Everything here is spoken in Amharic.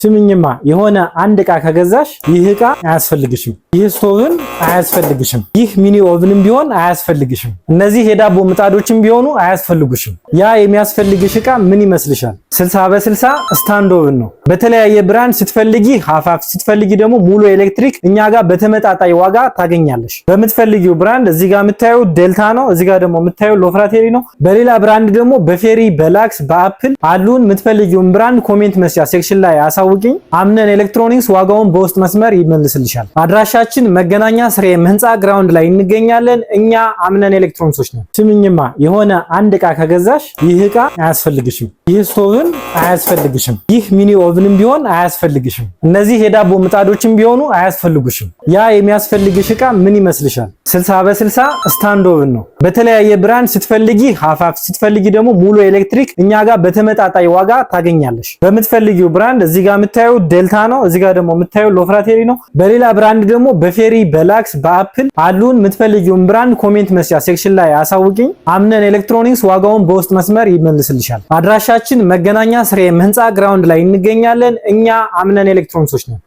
ስምኝማ የሆነ አንድ ዕቃ ከገዛሽ ይህ ዕቃ አያስፈልግሽም፣ ይህ ስቶቭን አያስፈልግሽም፣ ይህ ሚኒ ኦቭንም ቢሆን አያስፈልግሽም፣ እነዚህ የዳቦ ምጣዶችም ቢሆኑ አያስፈልጉሽም። ያ የሚያስፈልግሽ ዕቃ ምን ይመስልሻል? 60 በ60 ስታንድ ኦቭን ነው። በተለያየ ብራንድ ስትፈልጊ ሀፋፍ ስትፈልጊ ደግሞ ሙሉ ኤሌክትሪክ እኛ ጋር በተመጣጣኝ ዋጋ ታገኛለሽ። በምትፈልጊው ብራንድ እዚህ ጋር የምታዩ ዴልታ ነው፣ እዚህ ጋር ደግሞ የምታዩ ሎፍራቴሪ ነው። በሌላ ብራንድ ደግሞ በፌሪ በላክስ በአፕል አሉን። የምትፈልጊውን ብራንድ ኮሜንት መስጫ ሴክሽን ላይ አሳውቂኝ። አምነን ኤሌክትሮኒክስ ዋጋውን በውስጥ መስመር ይመልስልሻል። አድራሻችን መገናኛ ስሬም ህንፃ ግራውንድ ላይ እንገኛለን። እኛ አምነን ኤሌክትሮኒክሶች ነን። ስምኝማ የሆነ አንድ ዕቃ ከገዛሽ ይህ ዕቃ አያስፈልግሽም፣ ይህ ስቶቭን አያስፈልግሽም፣ ይህ ሚኒ ኦቭንም ቢሆን አያስፈልግሽም፣ እነዚህ የዳቦ ምጣዶችም ቢሆኑ አያስፈልጉሽም። ያ የሚያስፈልግሽ ዕቃ ምን ይመስልሻል? 60 በ60 ስታንድ ኦቭን ነው። በተለያየ ብራንድ ስትፈልጊ ሀፋፍ ስትፈልጊ ደግሞ ሙሉ ኤሌክትሪክ እኛ ጋር በተመጣጣኝ ዋጋ ታገኛለሽ። በምትፈልጊው ብራንድ እዚህ ጋር የምታዩ ዴልታ ነው፣ እዚህ ጋር ደግሞ የምታዩ ሎፍራቴሪ ነው። በሌላ ብራንድ ደግሞ በፌሪ በላክስ በአፕል አሉን። የምትፈልጊውን ብራንድ ኮሜንት መስጫ ሴክሽን ላይ አሳውቂኝ። አምነን ኤሌክትሮኒክስ ዋጋውን በውስጥ መስመር ይመልስልሻል። አድራሻችን መገናኛ ስሬም ህንፃ ግራውንድ ላይ እንገኛለን። እኛ አምነን ኤሌክትሮኒክሶች ነን።